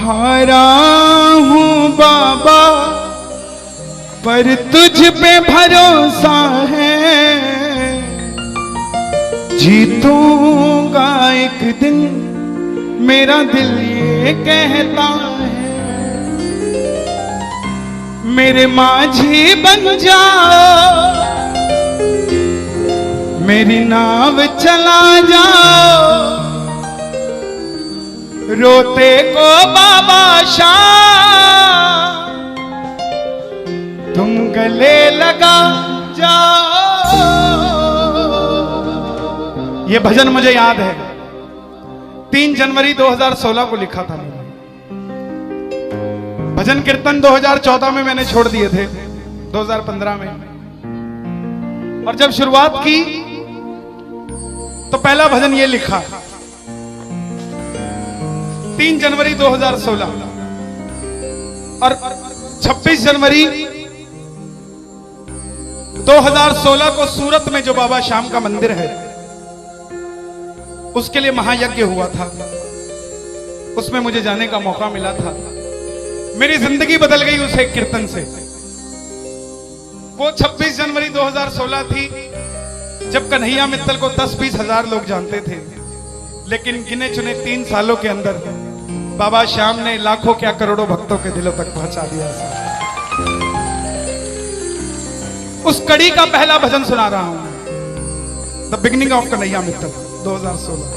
हारा हूँ बाबा पर तुझ पे भरोसा है, जीतूंगा एक दिन मेरा दिल ये कहता है। मेरे माझी बन जाओ, मेरी नाव चला जाओ, रोते को बाबा शाम तुम गले लगा जाओ। ये भजन मुझे याद है, 3 जनवरी 2016 को लिखा था मैंने। भजन कीर्तन 2014 में मैंने छोड़ दिए थे, 2015 में। और जब शुरुआत की तो पहला भजन ये लिखा 3 जनवरी 2016। और 26 जनवरी 2016 को सूरत में जो बाबा श्याम का मंदिर है उसके लिए महायज्ञ हुआ था, उसमें मुझे जाने का मौका मिला था। मेरी जिंदगी बदल गई उस एक कीर्तन से। वो 26 जनवरी 2016 थी जब कन्हैया मित्तल को 10-20 हजार लोग जानते थे, लेकिन गिने चुने 3 सालों के अंदर बाबा श्याम ने लाखों क्या करोड़ों भक्तों के दिलों तक पहुंचा दिया। उस कड़ी का पहला भजन सुना रहा हूं, the beginning of Kanhaiya Mittal 2016।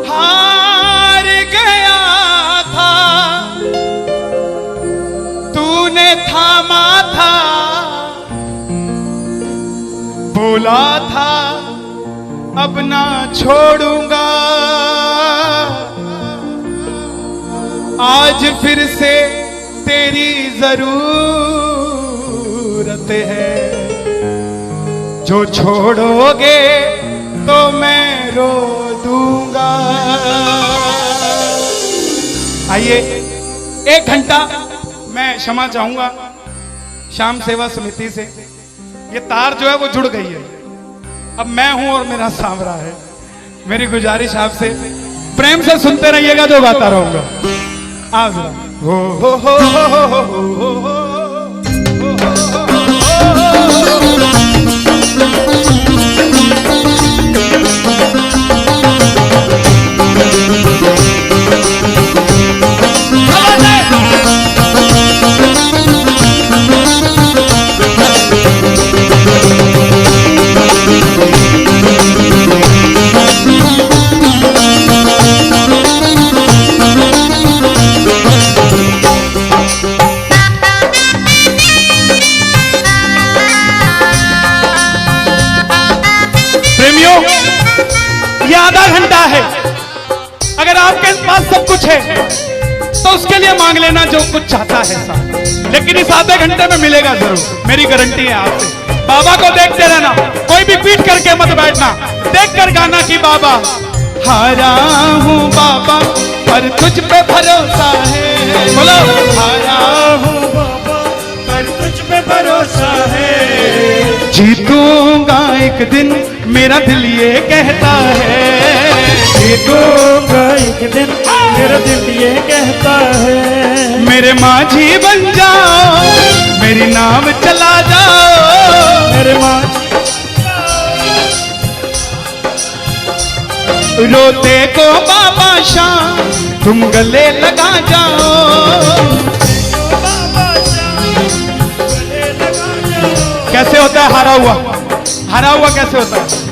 हार गया था तूने थामा था, बोला था अब ना छोड़ूंगा, आज फिर से तेरी जरूरत है, जो छोड़ोगे तो मैं रो दूंगा। आइए 1 घंटा मैं क्षमा चाहूंगा श्याम सेवा समिति से। ये तार जो है वो जुड़ गई है, अब मैं हूं और मेरा सांवरा है। मेरी गुजारिश आपसे प्रेम से सुनते रहिएगा, जो गाता रहूंगा। आओ जरा। हो हो हो हो हो हो हो हो। आधा घंटा है, अगर आपके पास सब कुछ है तो उसके लिए मांग लेना जो कुछ चाहता है साहब, लेकिन इस आधे घंटे में मिलेगा जरूर, मेरी गारंटी है आपसे। बाबा को देखते रहना, कोई भी पीट करके मत बैठना, देख कर गाना कि बाबा हारा हूँ बाबा पर तुझ पे भरोसा है। बोलो हारा हूँ बाबा पर तुझ पे भरोसा है, जीतूंगा एक दिन मेरा दिल ये कहता है, जीतूंगा एक दिन मेरा दिल ये कहता है। मेरे माझी बन जाओ, मेरी नाव चला जाओ, मेरे माझी रोते को बाबा शाम तुम गले लगा जाओ। कैसे होता है हारा हुआ? हारा हुआ कैसे होता है?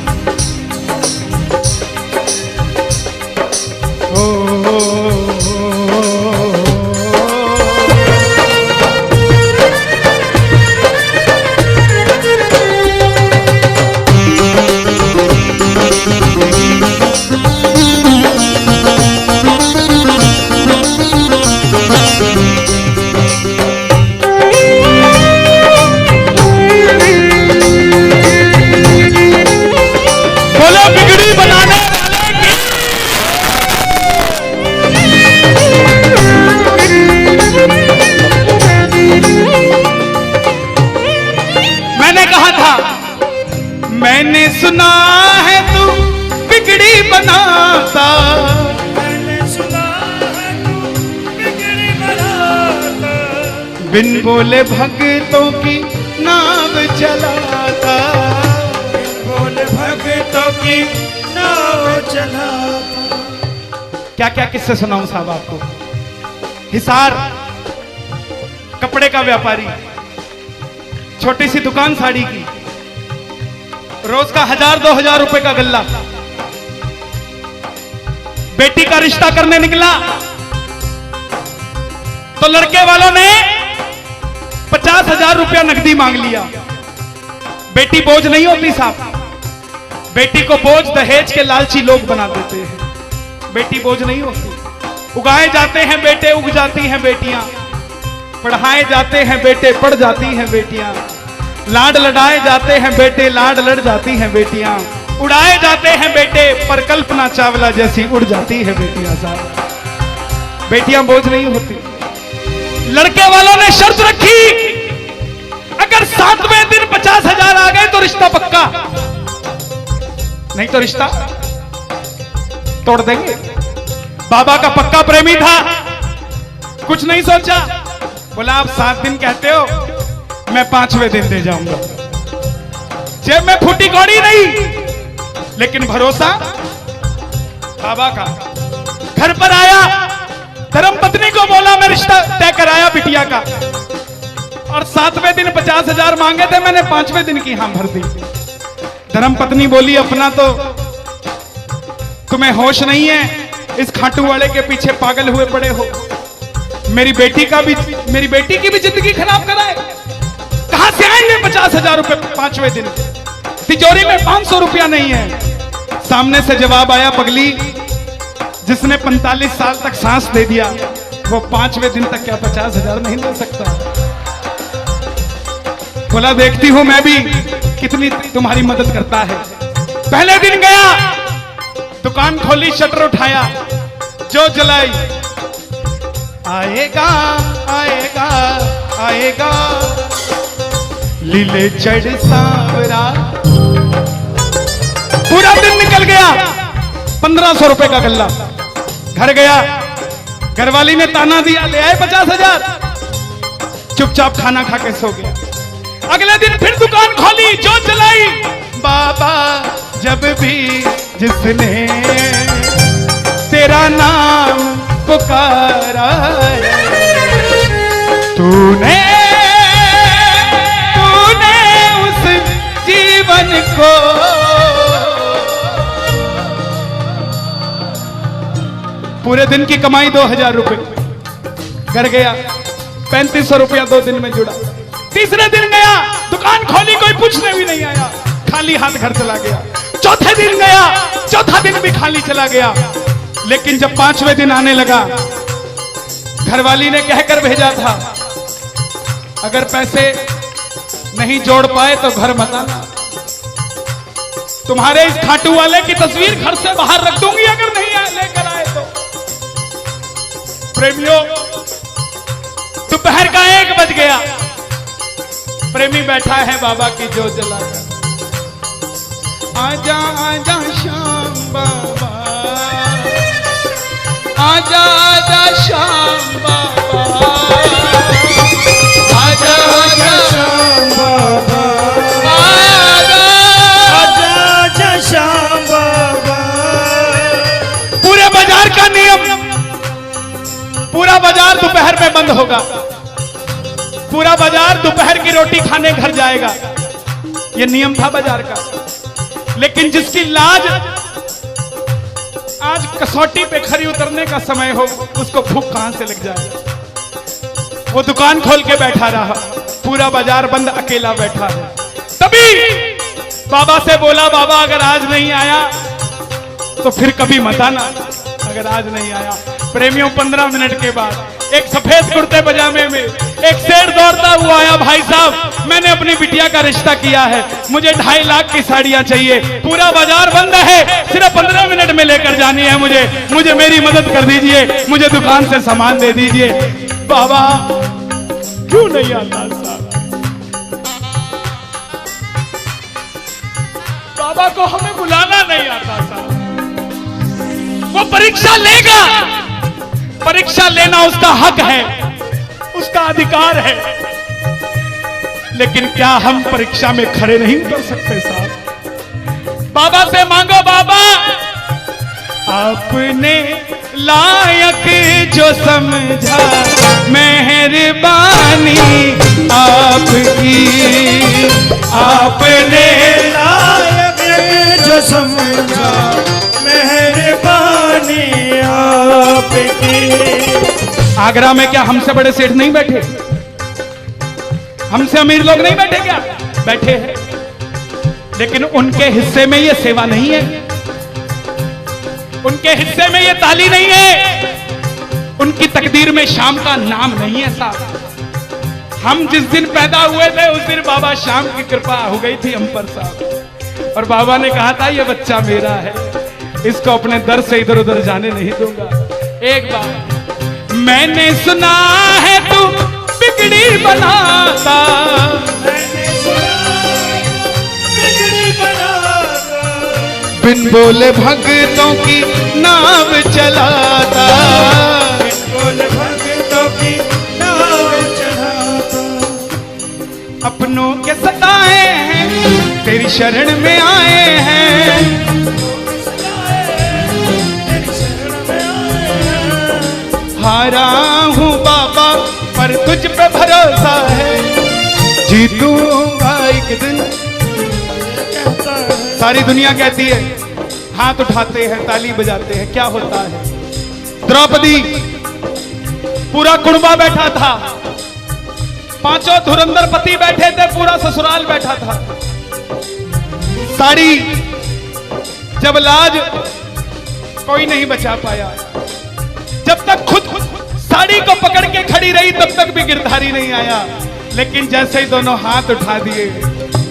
सुना है तू बिगड़ी बनाता, मैंने सुना है तू बिगड़ी बनाता, बिन बोले भक्तों की नाव चलाता, बोले भक्तों की नाव चलाता। क्या क्या किस्से सुनाऊं साहब आपको। हिसार कपड़े का व्यापारी, छोटी सी दुकान साड़ी की, रोज का 1000-2000 रुपए का गल्ला। बेटी का रिश्ता करने निकला तो लड़के वालों ने 50,000 रुपया नकदी मांग लिया। बेटी बोझ नहीं होती साहब, बेटी को बोझ दहेज के लालची लोग बना देते हैं। बेटी बोझ नहीं होती। उगाए जाते हैं बेटे, उग जाती हैं बेटियां। पढ़ाए जाते हैं बेटे, पढ़ जाती हैं बेटियां। लाड लड़ाए जाते हैं बेटे, लाड लड़ जाती हैं बेटियां। उड़ाए जाते हैं बेटे, पर कल्पना चावला जैसी उड़ जाती है बेटियां साहब। बेटियां बोझ नहीं होती। लड़के वालों ने शर्त रखी, अगर 7वें दिन 50,000 आ गए तो रिश्ता पक्का, नहीं तो रिश्ता तोड़ देंगे। बाबा का पक्का प्रेमी था, कुछ नहीं सोचा, बोला आप 7 दिन कहते हो, मैं 5वें दिन दे जाऊंगा। जेब में फूटी कौड़ी नहीं, लेकिन भरोसा बाबा का। घर पर आया, धर्म पत्नी को बोला मैं रिश्ता तय कराया बिटिया का, और 7वें दिन 50,000 मांगे थे, मैंने 5वें दिन की हां भर दी। धर्म पत्नी बोली अपना तो तुम्हें होश नहीं है, इस खाटू वाले के पीछे पागल हुए पड़े हो। मेरी बेटी की भी जिंदगी खराब कराए। कहां से आएंगे 50,000 रुपए 5वें दिन? तिजोरी में 500 रुपया नहीं है। सामने से जवाब आया, पगली जिसने 45 साल तक सांस दे दिया, वो 5वें दिन तक क्या 50,000 नहीं दे सकता? बोला देखती हूं मैं भी कितनी तुम्हारी मदद करता है। पहले दिन गया, दुकान खोली, शटर उठाया, जो जलाई, आएगा आएगा आएगा लीले चढ़ सांवरा। पूरा दिन निकल गया, 1500 रुपए का गल्ला। घर गया, घरवाली ने ताना दिया, ले आए 50,000। चुपचाप खाना खा के सो गया। अगले दिन फिर दुकान खोली, जो चलाई, बाबा जब भी जिसने तेरा नाम पुकारा, तूने उस जीवन को पूरे दिन की कमाई 2,000 रुपए। घर गया, 3500 रुपया 2 दिन में जुड़ा। तीसरे दिन गया, दुकान खोली, कोई पूछने भी नहीं आया, खाली हाथ घर चला गया। चौथे दिन गया, चौथा दिन भी खाली चला गया। लेकिन जब 5वें दिन आने लगा, घरवाली ने कहकर भेजा था, अगर पैसे नहीं जोड़ पाए तो घर मत आना। तुम्हारे इस खाटू वाले की तस्वीर घर से बाहर रख दूंगी अगर नहीं लेकर आए तो। प्रेमियों, दोपहर का 1 बज गया। प्रेमी बैठा है बाबा की जोत जलाकर। आजा आजा श्याम बाबा, आजा आजा श्याम बाबा, आजा आजा श्याम बाबा, आजा आजा श्याम बाबा। पूरे बाजार का नियम, पूरा बाजार दोपहर में बंद होगा। पूरा बाजार दोपहर की रोटी खाने घर जाएगा। यह नियम था बाजार का। लेकिन जिसकी लाज आज कसौटी पे खरी उतरने का समय हो, उसको भूख कहां से लग जाए। वो दुकान खोल के बैठा रहा, पूरा बाजार बंद, अकेला बैठा है। तभी बाबा से बोला, बाबा अगर आज नहीं आया तो फिर कभी मत आना, अगर आज नहीं आया। प्रेमियों, 15 मिनट के बाद एक सफेद कुर्ते पजामे में एक शेर दौड़ता हुआ आया, भाई साहब मैंने अपनी बिटिया का रिश्ता किया है, मुझे 2.5 लाख की साड़ियां चाहिए, पूरा बाजार बंद है, सिर्फ 15 मिनट में लेकर जानी है मुझे मेरी मदद कर दीजिए, मुझे दुकान से सामान दे दीजिए। बाबा क्यों नहीं आता साहब, बाबा को हमें बुलाना नहीं आता साहब। वो परीक्षा लेगा, परीक्षा लेना उसका हक है, उसका अधिकार है, लेकिन क्या हम परीक्षा में खड़े नहीं उतर सकते साहब? बाबा से मांगो, बाबा आपने लायक जो समझा, मेहरबानी आपकी, आपने लायक जो समझा, मेहरबानी आपकी। आगरा में क्या हमसे बड़े सेठ नहीं बैठे? हमसे अमीर लोग नहीं बैठे क्या? बैठे हैं, लेकिन उनके हिस्से में ये सेवा नहीं है, उनके हिस्से में ये ताली नहीं है, उनकी तकदीर में शाम का नाम नहीं है साहब। हम जिस दिन पैदा हुए थे उस दिन बाबा शाम की कृपा हो गई थी हम पर साहब, और बाबा ने कहा था ये बच्चा मेरा है, इसको अपने दर से इधर उधर जाने नहीं दूंगा। एक बार मैंने सुना है तू बिगड़ी बनाता, मैंने सुना बिगड़ी बनाता, बिन बोले भक्तों की नाव चलाता, बिन बोले भक्तों की नाव चलाता। अपनों के सताए हैं तेरी शरण में आए हैं, तेरी शरण में आए हैं। हारा हूँ बाबा पर तुझ पे भरोसा है, जीतूंगा एक दिन। कहता है सारी दुनिया कहती है, हाथ उठाते हैं ताली बजाते हैं, क्या होता है? द्रौपदी पूरा कुड़बा बैठा था, पांचों धुरंधर पति बैठे थे, पूरा ससुराल बैठा था। साड़ी जब लाज कोई नहीं बचा पाया, जब तक खुद साड़ी को पकड़ के खड़ी रही तब तक भी गिरधारी नहीं आया, लेकिन जैसे ही दोनों हाथ उठा दिए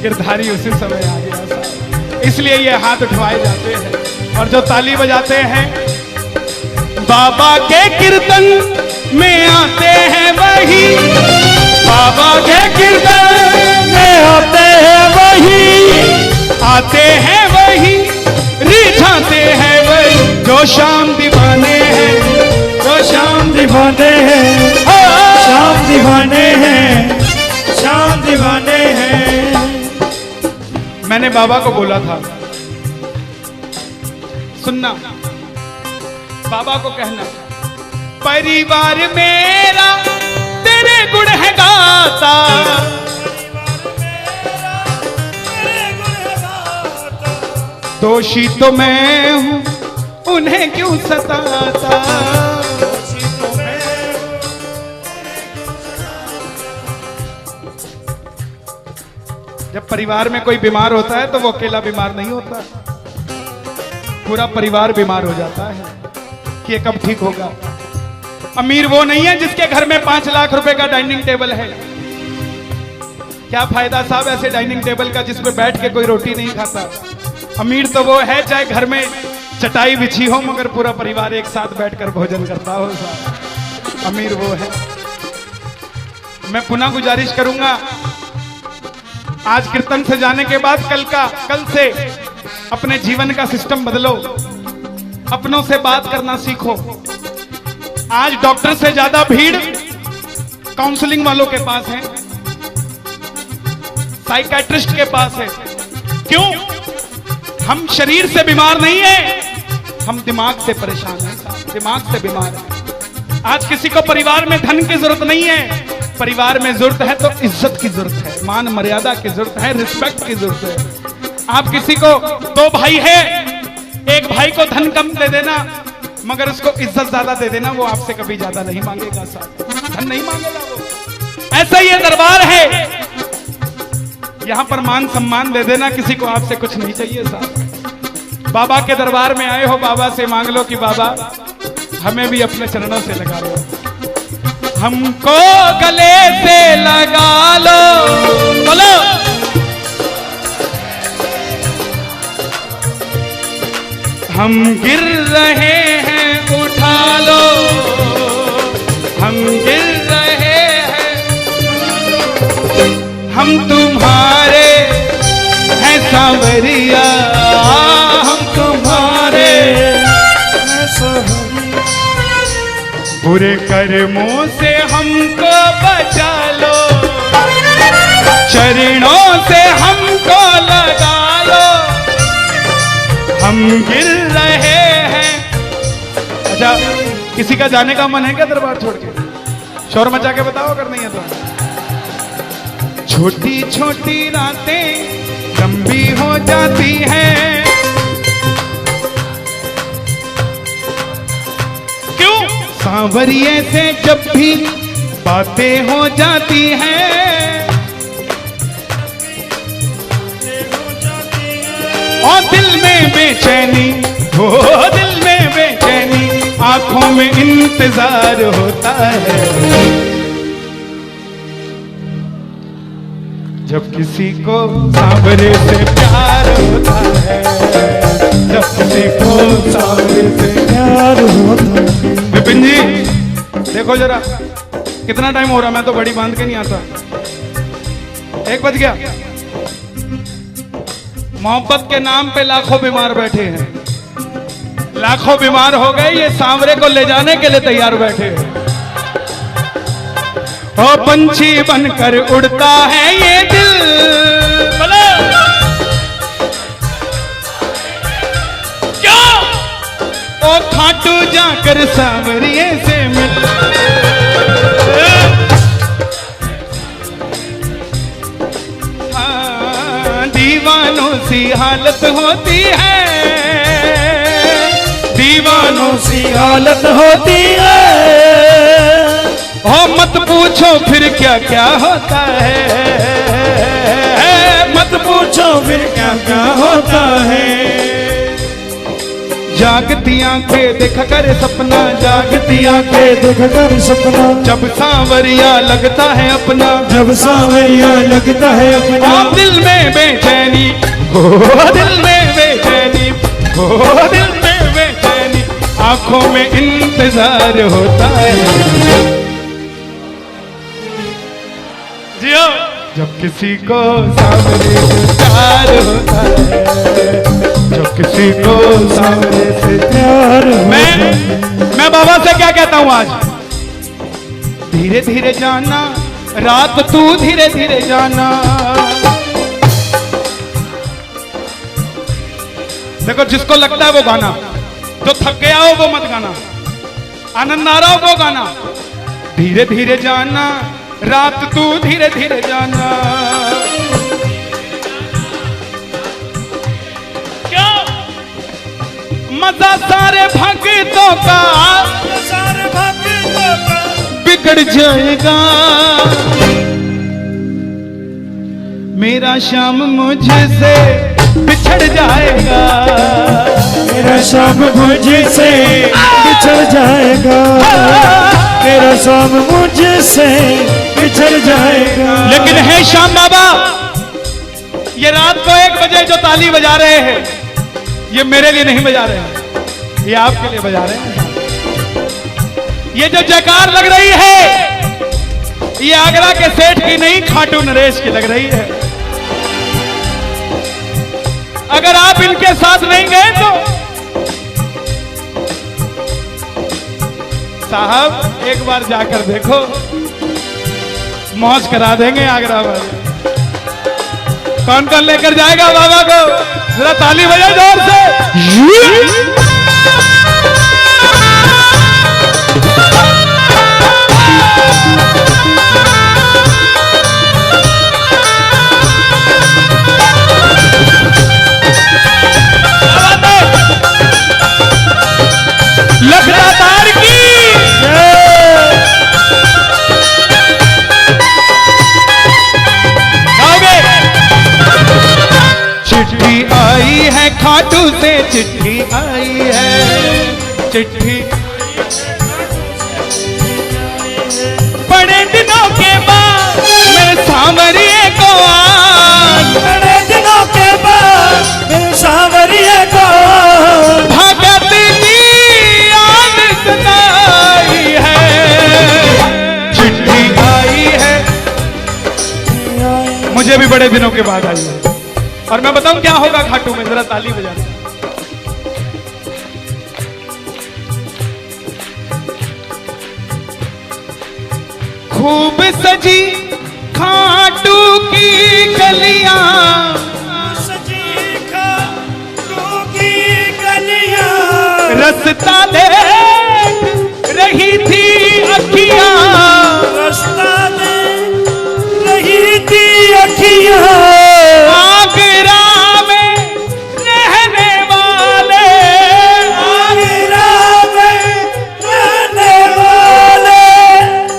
गिरधारी उसी समय आ गया साहब। इसलिए ये हाथ उठवाए जाते हैं, और जो ताली बजाते हैं बाबा के कीर्तन में आते हैं वही, बाबा के कीर्तन में आते हैं वही, आते हैं वही, रिझाते हैं वही, जो शाम दीवाने हैं, जो शाम दीवाने हैं, शाम दीवाने हैं, शाम दीवाने हैं। मैंने बाबा को बोला था, सुनना, बाबा को कहना, परिवार मेरा तेरे गुण है गाता, दोषी तो मैं हूं उन्हें क्यों सताता। जब परिवार में कोई बीमार होता है तो वो अकेला बीमार नहीं होता, पूरा परिवार बीमार हो जाता है कि ये कब ठीक होगा। अमीर वो नहीं है जिसके घर में 5 लाख रुपए का डाइनिंग टेबल है। क्या फायदा साहब ऐसे डाइनिंग टेबल का जिसमें बैठ के कोई रोटी नहीं खाता। अमीर तो वो है चाहे घर में चटाई बिछी हो मगर पूरा परिवार एक साथ बैठकर भोजन करता हो साहब, अमीर वो है। मैं पुनः गुजारिश करूंगा, आज कीर्तन से जाने के बाद कल से अपने जीवन का सिस्टम बदलो, अपनों से बात करना सीखो। आज डॉक्टर से ज्यादा भीड़ काउंसलिंग वालों के पास है, साइकियाट्रिस्ट के पास है। क्यों? हम शरीर से बीमार नहीं है, हम दिमाग से परेशान हैं, दिमाग से बीमार हैं। आज किसी को परिवार में धन की जरूरत नहीं है, परिवार में जरूरत है तो इज्जत की जरूरत है, मान मर्यादा की जरूरत है, रिस्पेक्ट की जरूरत है। आप किसी को 2 भाई है, एक भाई को धन कम दे देना मगर उसको इज्जत ज्यादा दे देना, वो आपसे कभी ज्यादा नहीं मांगेगा साहब, धन नहीं मांगेगा वो। ऐसा ही ये दरबार है, यहां पर मान सम्मान दे देना, किसी को आपसे कुछ नहीं चाहिए साहब। बाबा के दरबार में आए हो, बाबा से मांग लो कि बाबा हमें भी अपने चरणों से लगा लो, हमको गले से लगा लो, बोलो हम गिर रहे हैं उठा लो, हम गिर रहे हैं, हम तुम्हारे हैं सांवरिया, बुरे कर्मों से हमको बचा लो, चरणों से हमको लगा लो, हम गिर रहे हैं। अच्छा, किसी का जाने का मन है क्या दरबार छोड़ के? शोर मचा के बताओ अगर नहीं है तो। छोटी छोटी रातें लंबी हो जाती हैं, क्यों? सांवरिये से जब भी बातें हो जाती हैं, और दिल में बेचैनी, हो दिल में बेचैनी, आंखों में इंतजार होता है। जब किसी को सांवरे से प्यार होता है, जब किसी को सांवरे से प्यार होता है। विपिन जी देखो जरा, कितना टाइम हो रहा, मैं तो घड़ी बांध के नहीं आता। 1 बज गया। मोहब्बत के नाम पे लाखों बीमार बैठे हैं, लाखों बीमार हो गए, ये सांवरे को ले जाने के लिए तैयार बैठे हैं। ओ पंछी बनकर उड़ता है ये दिल, क्या? ओ खाटू जाकर सांवरिये से मिल, हाँ, दीवानों सी हालत होती है, दीवानों सी हालत होती है। हो मत पूछो फिर क्या क्या होता है, मत पूछो फिर क्या क्या होता है। जागती आंखें देख कर सपना, जागती आंखें देख कर सपना, जब सांवरिया लगता है अपना, जब सांवरिया लगता है अपना। और दिल में बेचैनी, हो दिल में बेचैनी, हो दिल में बेचैनी, आंखों में इंतजार होता है। जियो, जब किसी को सांवरे से प्यार होता है, जब किसी को सांवरे से प्यार मैं बाबा से क्या कहता हूं आज? धीरे धीरे जाना, रात तू धीरे धीरे जाना। देखो, जिसको लगता है वो गाना, जो थक गया हो वो मत गाना, आनंद आ रहा हो वो गाना। धीरे धीरे जाना, रात तू धीरे धीरे जाना। क्या मजा सारे भक्तों का, सारे भक्तों का बिगड़ जाएगा। मेरा श्याम मुझसे बिछड़ जाएगा, मेरा शाम मुझसे बिछड़ जाएगा, मेरा शाम मुझसे बिछड़ जाएगा। लेकिन है श्याम बाबा, ये रात को 1 बजे जो ताली बजा रहे हैं, ये मेरे लिए नहीं बजा रहे हैं, ये आपके लिए बजा रहे हैं। ये जो जयकार लग रही है, ये आगरा के सेठ की नहीं, खाटू नरेश की लग रही है। अगर आप इनके साथ नहीं गए तो साहब एक बार जाकर देखो, मौज करा देंगे आगरा वाले। कौन कौन लेकर जाएगा बाबा को? जरा ताली बजाओ जोर से। लखदातार की गाओगे? चिट्ठी आई है खाटू से, चिट्ठी आई है, चिट्ठी बड़े दिनों के बाद मेरे सांवरिये को आज, बड़े दिनों के बाद मेरे सांवरिये को भगत की याद सताई है। चिट्ठी आई है, मुझे भी बड़े दिनों के बाद आई है। और मैं बताऊं क्या होगा खाटू में, जरा ताली बजाना। खूब सजी खाटू की गलियां, सजी खाटू की गलियां, रास्ता देख रही थी अखियां, रास्ता देख रही थी अखियां, आगरा में रहने वाले, आगरा में रहने वाले,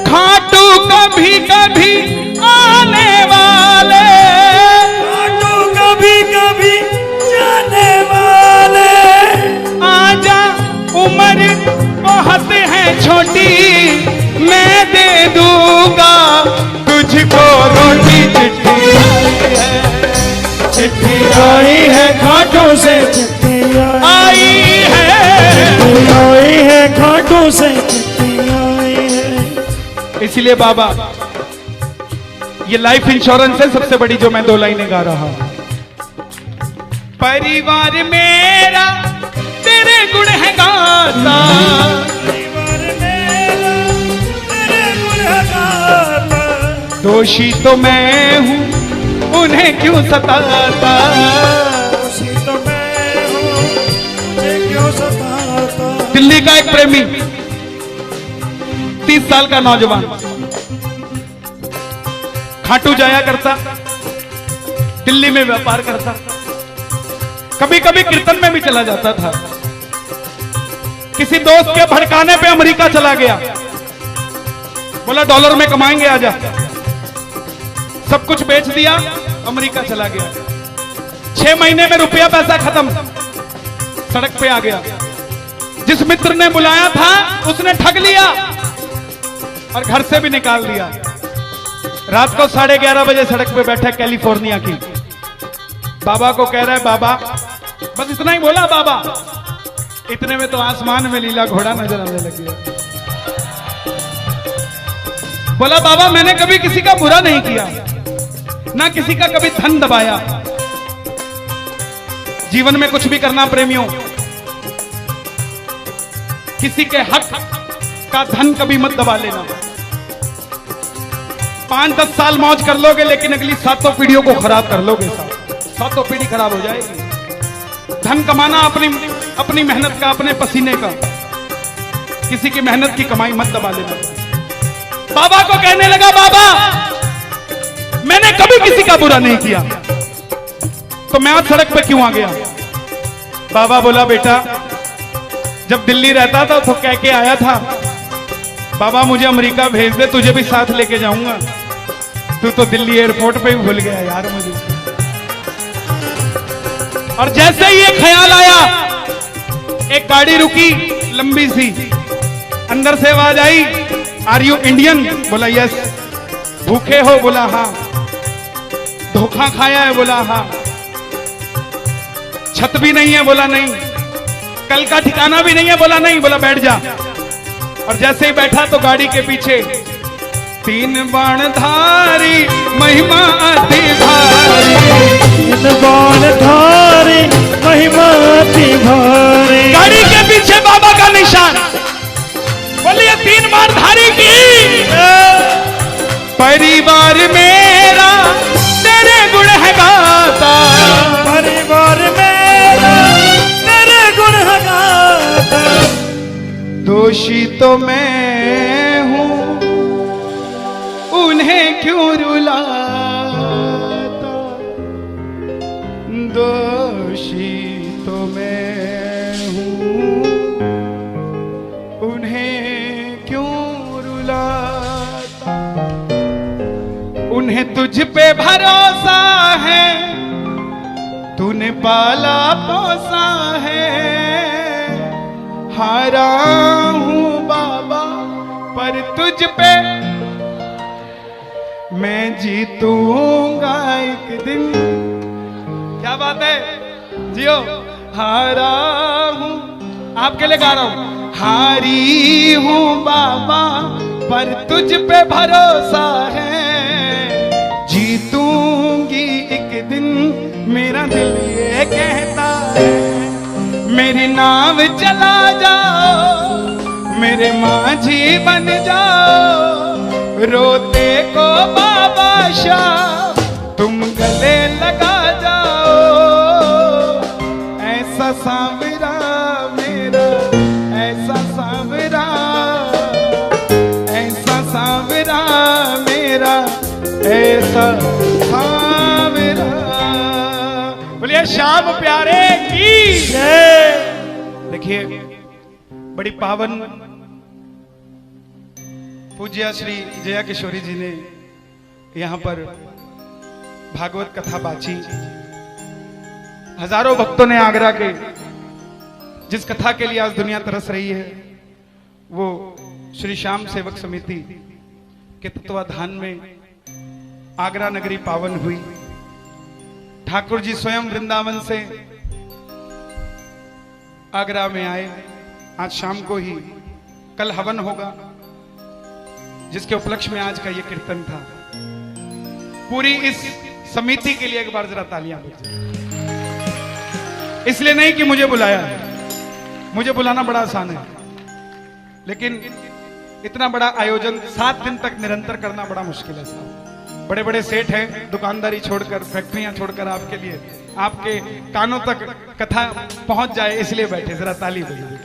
खाटू कभी कभी आने वाले, खाटू कभी कभी जाने वाले, आजा उम्र बहुत है छोटी, मैं दे दूंगा तुझको रोटी। चिट्ठी आई है घाटों से, चिट्ठी आई है, आई है घाटों से, चिट्ठी आई है। इसलिए बाबा ये लाइफ इंश्योरेंस है सबसे बड़ी जो मैं 2 लाइनें गा रहा हूं। परिवार मेरा तेरे गुण है गाता, परिवार मेरा तेरे गुण है गाता, दोषी तो मैं हूं उन्हें क्यों सताता, दोषी तो मैं हूँ मुझे क्यों सताता। दिल्ली का एक प्रेमी 30 साल का नौजवान खाटू जाया करता, दिल्ली में व्यापार करता, कभी कभी कीर्तन में भी चला जाता था। किसी दोस्त के भड़काने पे अमेरिका चला गया, बोला डॉलर में कमाएंगे आजा, सब कुछ बेच दिया, अमेरिका चला गया। 6 महीने में रुपया पैसा खत्म, सड़क पे आ गया। जिस मित्र ने बुलाया था उसने ठग लिया और घर से भी निकाल दिया। रात को 11:30 बजे सड़क पे बैठा कैलिफोर्निया की, बाबा को कह रहा है बाबा, बस इतना ही बोला बाबा, इतने में तो आसमान में लीला घोड़ा नजर आने लग गया। बोला बाबा मैंने कभी किसी का बुरा नहीं किया, ना किसी का कभी धन दबाया। जीवन में कुछ भी करना प्रेमियों, किसी के हक का धन कभी मत दबा लेना। 5-10 साल मौज कर लोगे लेकिन अगली 7 पीढ़ियों को खराब कर लोगे। 7 पीढ़ी खराब हो जाएगी। धन कमाना अपनी मेहनत का, अपने पसीने का, किसी की मेहनत की कमाई मत दबा लेना। बाबा को कहने लगा बाबा मैंने कभी किसी का बुरा नहीं किया, तो मैं आज सड़क पे क्यों आ गया। बाबा बोला बेटा जब दिल्ली रहता था तो कह के आया था बाबा मुझे अमेरिका भेज दे, तुझे भी साथ लेके जाऊंगा। तू तो दिल्ली एयरपोर्ट पे ही भूल गया यार मुझे। और जैसे ही ये ख्याल आया, एक गाड़ी रुकी लंबी सी, अंदर से आवाज आई आर यू इंडियन? बोला यस। भूखे हो? बोला हाँ। धोखा खाया है? बोला हाँ। छत भी नहीं है? बोला नहीं। कल का ठिकाना भी नहीं है? बोला नहीं। बोला बैठ जा। और जैसे ही बैठा तो गाड़ी के पीछे 3 बाणधारी महिमा अति भारी, 3 बाणधारी महिमा अति भारी। गाड़ी के पीछे बाबा का निशान। बोलिए 3 बाणधारी की। परिवार मेरा तेरे गुण है गाता, परिवार मेरा तेरे गुण है गाता। दोषी तो मैं हूं उन्हें क्यों रुलाता, दोषी तो मैं हूं उन्हें क्यों रुलाता। उन्हें तुझ पे भरोसा है, तूने पाला पोसा है। हारा हूं बाबा पर तुझ पे मैं जीतूंगा एक दिन। क्या बात है, जियो। हारा हूं, आपके लिए गा रहा हूं। हारी हूं बाबा पर तुझ पे भरोसा है, जीतूंगी एक दिन मेरा दिल ये कहता है। मेरी नाव चला जाओ, मेरे माझी बन जाओ, रोते को बाबा शाह तुम गले लगा जाओ, ऐसा सांवरा मेरा, ऐसा सांवरा, ऐसा सांवरा मेरा, ऐसा सांवरा। बोलिए श्याम प्यारे की जय। देखिए बड़ी पावन पूज्य श्री जया किशोरी जी ने यहां पर भागवत कथा बाची। हजारों भक्तों ने आगरा के जिस कथा के लिए आज दुनिया तरस रही है वो श्री श्याम सेवक समिति के तत्वाधान में आगरा नगरी पावन हुई। ठाकुर जी स्वयं वृंदावन से आगरा में आए। आज शाम को ही कल हवन होगा जिसके उपलक्ष्य में आज का ये कीर्तन था। पूरी इस समिति के लिए एक बार जरा तालियां बजाएं। इसलिए नहीं कि मुझे बुलाया है, मुझे बुलाना बड़ा आसान है, लेकिन इतना बड़ा आयोजन 7 दिन तक निरंतर करना बड़ा मुश्किल है साहब। बड़े बड़े सेठ हैं, दुकानदारी छोड़कर, फैक्ट्रियां छोड़कर आपके लिए, आपके कानों तक कथा पहुंच जाए इसलिए बैठे। जरा ताली बजाइए।